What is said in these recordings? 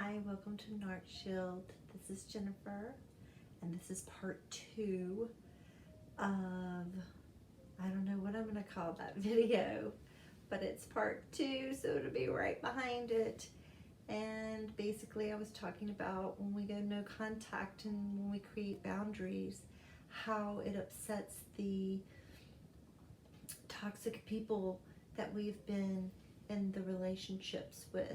Hi, welcome to Narcshield. This is Jennifer, and this is part 2 of, I don't know what I'm going to call that video, but it's part 2, so it'll be right behind it. And basically I was talking about when we go no contact and when we create boundaries, how it upsets the toxic people that we've been in the relationships with.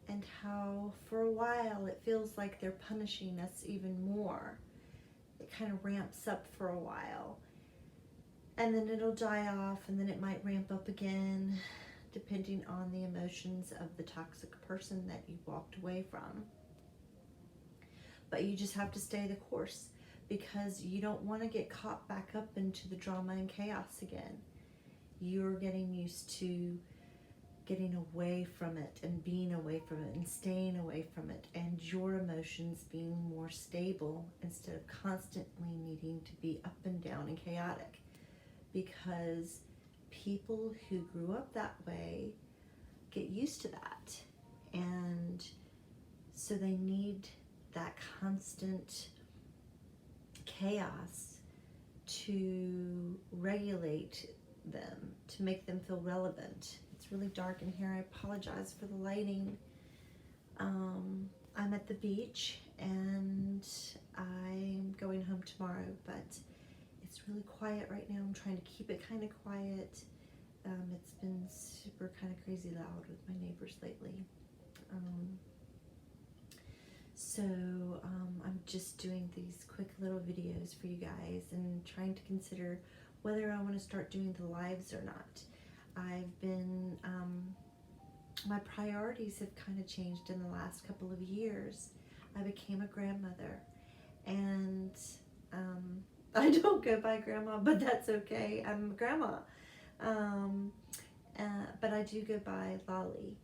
And how for a while it feels like they're punishing us even more. It kind of ramps up for a while. And then it'll die off, and then it might ramp up again, depending on the emotions of the toxic person that you walked away from. But you just have to stay the course, because you don't want to get caught back up into the drama and chaos again. You're getting used to getting away from it and being away from it and staying away from it, and your emotions being more stable instead of constantly needing to be up and down and chaotic, because people who grew up that way get used to that, and so they need that constant chaos to regulate them, to make them feel relevant. It's really dark in here. I apologize for the lighting. I'm at the beach and I'm going home tomorrow, but it's really quiet right now. I'm trying to keep it kind of quiet. It's been super kind of crazy loud with my neighbors lately. I'm just doing these quick little videos for you guys and trying to consider whether I want to start doing the lives or not. I've been, my priorities have kind of changed in the last couple of years. I became a grandmother, and I don't go by grandma, but that's okay. I'm a grandma. But I do go by Lolly,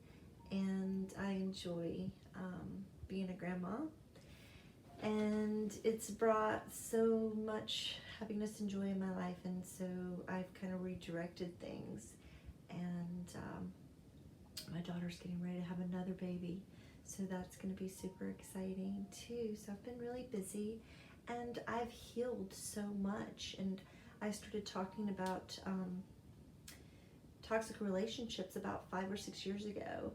and I enjoy being a grandma. And it's brought so much happiness and joy in my life, and so I've kind of redirected things. And my daughter's getting ready to have another baby, so that's going to be super exciting too. So I've been really busy, and I've healed so much. And I started talking about toxic relationships about 5 or 6 years ago,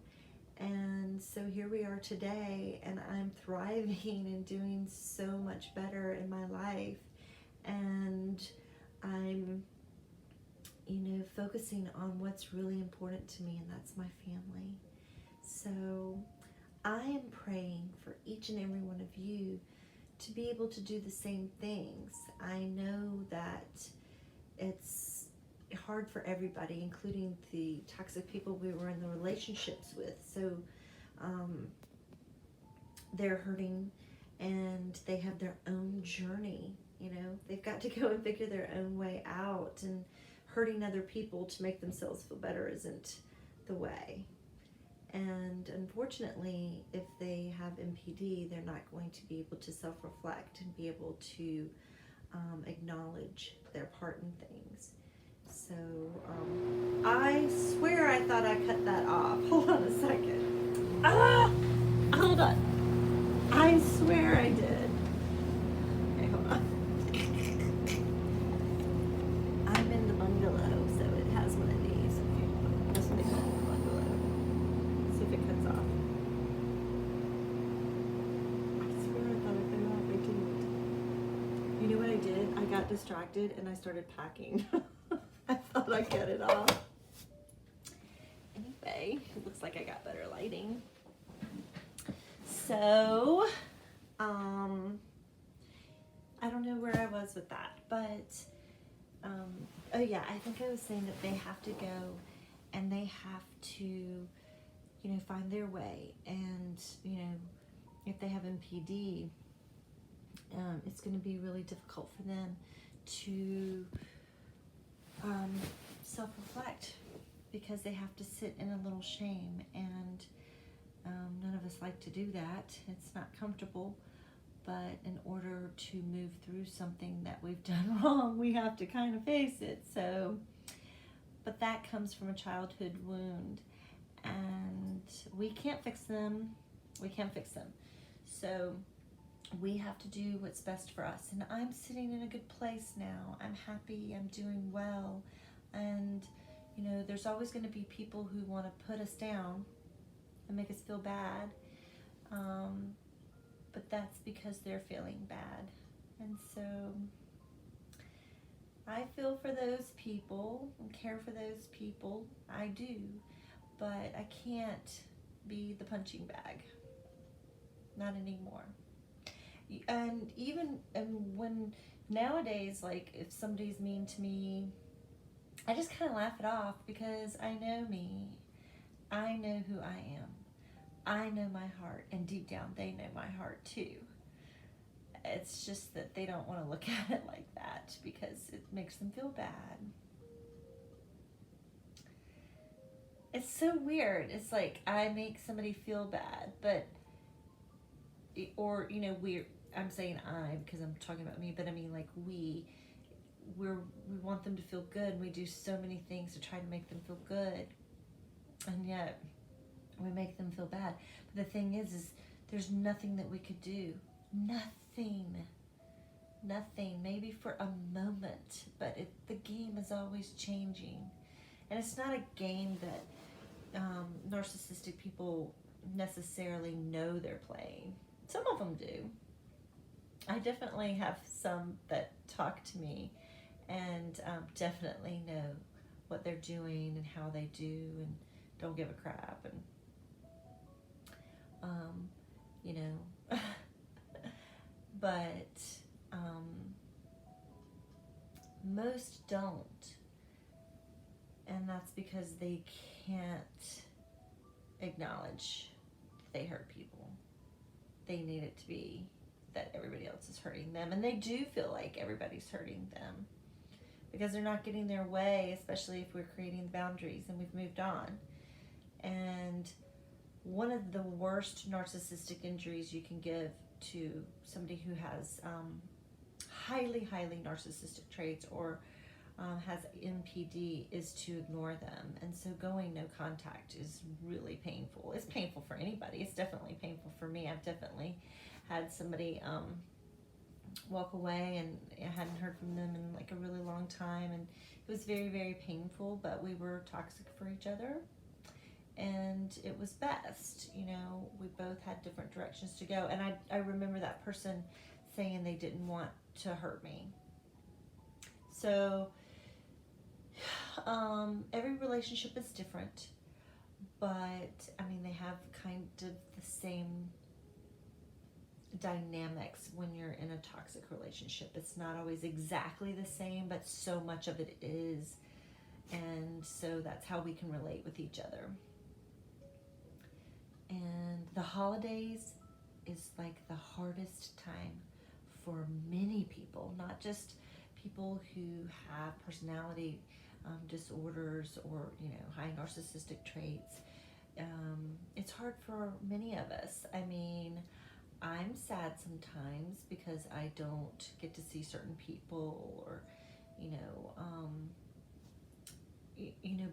and so here we are today, and I'm thriving and doing so much better in my life, and I'm focusing on what's really important to me, and that's my family. So I am praying for each and every one of you to be able to do the same things. I know that it's hard for everybody, including the toxic people we were in the relationships with. So they're hurting, and they have their own journey. They've got to go and figure their own way out, and hurting other people to make themselves feel better isn't the way. And unfortunately, if they have MPD, they're not going to be able to self-reflect and be able to acknowledge their part in things. So I swear I thought I cut that off. Hold on a second. Hold on. I swear I did. Okay, hold on. I'm in the bungalow, so it has one of these. That's what they call it, the bungalow. See if it cuts off. I swear I thought I cut it off. I didn't. You know what I did? I got distracted and I started packing. I thought I cut it off. Anyway, it looks like I got better lighting. So, I don't know where I was with that, but, oh yeah, I think I was saying that they have to go, and they have to, find their way. And, if they have MPD, it's going to be really difficult for them to self-reflect, because they have to sit in a little shame, and none of us like to do that. It's not comfortable, but in order to move through something that we've done wrong, we have to kind of face it. So, but that comes from a childhood wound, and we can't fix them. We can't fix them. So we have to do what's best for us. And I'm sitting in a good place now. I'm happy. I'm doing well. And, you know, there's always going to be people who want to put us down and make us feel bad. But that's because they're feeling bad. And so I feel for those people and care for those people. I do. But I can't be the punching bag. Not anymore. And even when nowadays, like, if somebody's mean to me, I just kind of laugh it off because I know me. I know who I am. I know my heart, and deep down they know my heart too. It's just that they don't want to look at it like that because it makes them feel bad. It's so weird. It's like I make somebody feel bad, but, or, you know, I'm saying I because I'm talking about me, but I mean, like, we want them to feel good, and we do so many things to try to make them feel good, and yet we make them feel bad. But the thing is there's nothing that we could do. Nothing. Maybe for a moment, but the game is always changing, and it's not a game that narcissistic people necessarily know they're playing. Some of them do. I definitely have some that talk to me and definitely know what they're doing and how they do and don't give a crap, and you know, but most don't, and that's because they can't acknowledge that they hurt people. They need it to be that everybody else is hurting them, and they do feel like everybody's hurting them because they're not getting their way, especially if we're creating the boundaries and we've moved on. And one of the worst narcissistic injuries you can give to somebody who has highly narcissistic traits or has NPD is to ignore them. And so going no contact is really painful. It's painful for anybody. It's definitely painful for me. I've definitely had somebody walk away, and I hadn't heard from them in like a really long time, and it was very painful, but we were toxic for each other, and it was best. You know, we both had different directions to go, and I remember that person saying they didn't want to hurt me. So every relationship is different, but I mean, they have kind of the same dynamics when you're in a toxic relationship. It's not always exactly the same, but so much of it is, and so that's how we can relate with each other. And the holidays is like the hardest time for many people, not just people who have personality disorders or, you know, high narcissistic traits. It's hard for many of us. I mean, I'm sad sometimes because I don't get to see certain people, or, you know,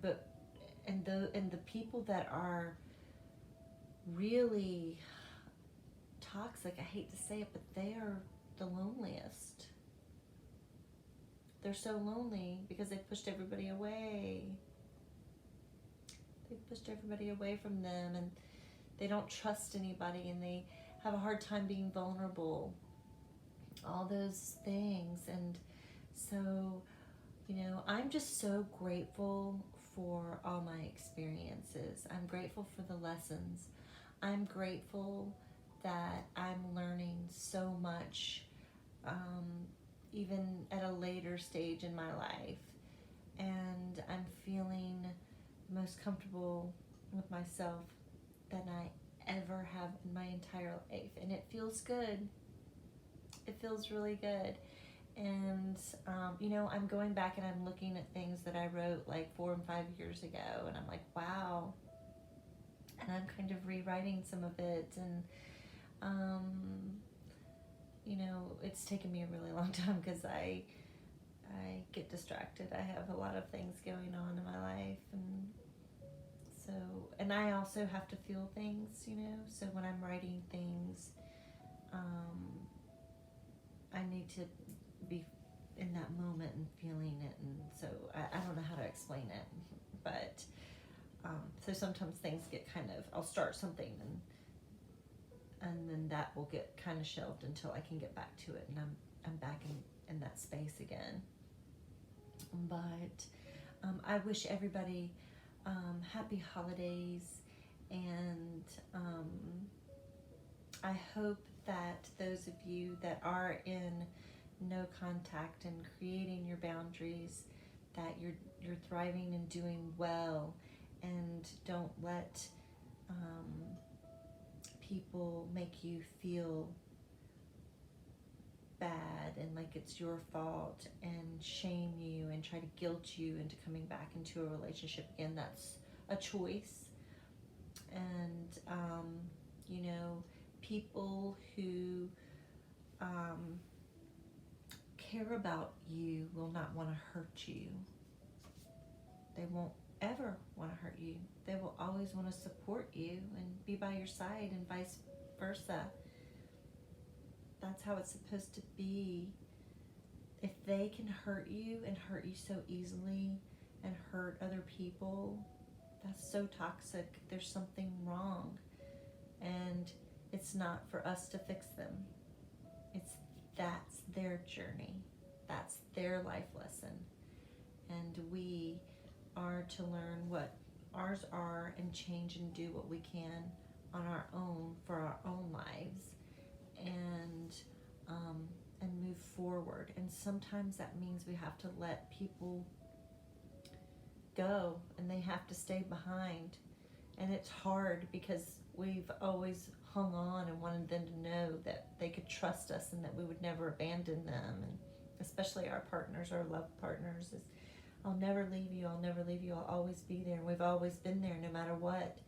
but the people that are really toxic, I hate to say it, but they are the loneliest. They're so lonely because they pushed everybody away. They pushed everybody away from them, and they don't trust anybody, and they have a hard time being vulnerable. All those things. And so, you know, I'm just so grateful for all my experiences. I'm grateful for the lessons. I'm grateful that I'm learning so much, even at a later stage in my life. And I'm feeling the most comfortable with myself than I ever have in my entire life. And it feels good. It feels really good. And, you know, I'm going back and I'm looking at things that I wrote like 4 and 5 years ago. And I'm like, wow. And I'm kind of rewriting some of it. And, you know, it's taken me a really long time because I get distracted. I have a lot of things going on in my life. And So, and I also have to feel things, you know, so when I'm writing things, I need to be in that moment and feeling it, and so I don't know how to explain it, but so sometimes things get kind of, I'll start something and then that will get kind of shelved until I can get back to it, and I'm back in that space again. But I wish everybody happy holidays, and I hope that those of you that are in no contact and creating your boundaries, that you're thriving and doing well, and don't let people make you feel bad and like it's your fault and shame you and try to guilt you into coming back into a relationship again. That's a choice. And you know, people who care about you will not want to hurt you. They won't ever want to hurt you. They will always want to support you and be by your side, and vice versa. That's how it's supposed to be. If they can hurt you and hurt you so easily and hurt other people, that's so toxic. There's something wrong, and it's not for us to fix them. That's their journey. That's their life lesson. And we are to learn what ours are and change and do what we can on our own for our own lives, and move forward. And sometimes that means we have to let people go and they have to stay behind. And it's hard because we've always hung on and wanted them to know that they could trust us and that we would never abandon them. And especially our partners, our love partners, is I'll never leave you, I'll never leave you, I'll always be there. And we've always been there no matter what.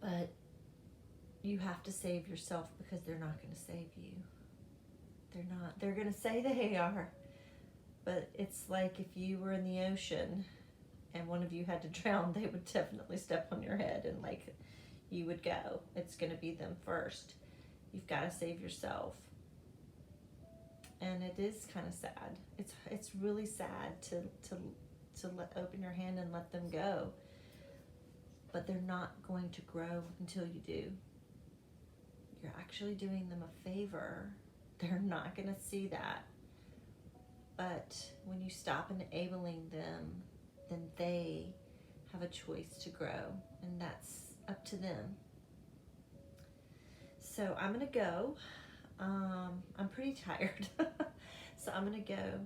But you have to save yourself, because they're not going to save you. They're not. They're going to say they are. But it's like if you were in the ocean and one of you had to drown, they would definitely step on your head and like you would go. It's going to be them first. You've got to save yourself. And it is kind of sad. It's really sad to open your hand and let them go. But they're not going to grow until you do. You're actually doing them a favor. They're not going to see that. But when you stop enabling them, then they have a choice to grow, and that's up to them. So I'm going to go. I'm pretty tired, so I'm going to go.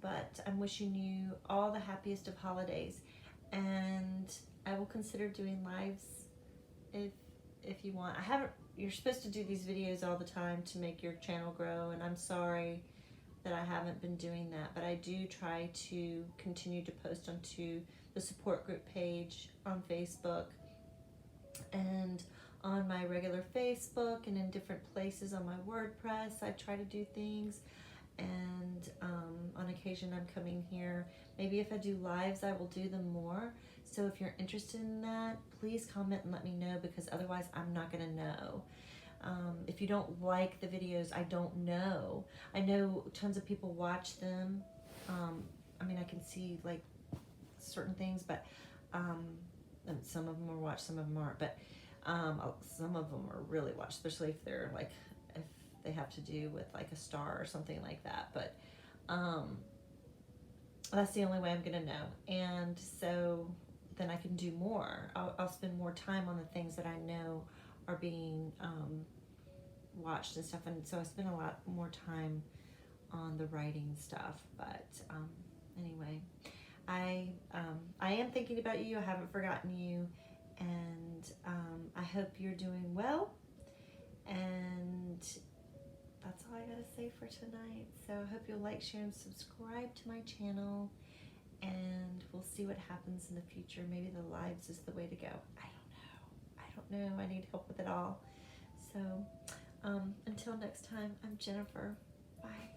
But I'm wishing you all the happiest of holidays, and I will consider doing lives if you want. You're supposed to do these videos all the time to make your channel grow, and I'm sorry that I haven't been doing that, but I do try to continue to post onto the support group page on Facebook and on my regular Facebook and in different places on my WordPress. I try to do things, and on occasion I'm coming here. Maybe if I do lives, I will do them more. So if you're interested in that, please comment and let me know, because otherwise I'm not going to know. If you don't like the videos, I don't know. I know tons of people watch them. I mean, I can see like certain things, but some of them are watched, some of them aren't. But some of them are really watched, especially if they're like, if they have to do with like a star or something like that. But that's the only way I'm gonna know. And so then I can do more. I'll spend more time on the things that I know are being watched and stuff, and so I spend a lot more time on the writing stuff. But anyway, I am thinking about you. I haven't forgotten you, and I hope you're doing well. And that's all I gotta say for tonight. So I hope you'll like, share, and subscribe to my channel, and we'll see what happens in the future. Maybe the lives is the way to go. I don't know. I need help with it all. So until next time, I'm Jennifer. Bye.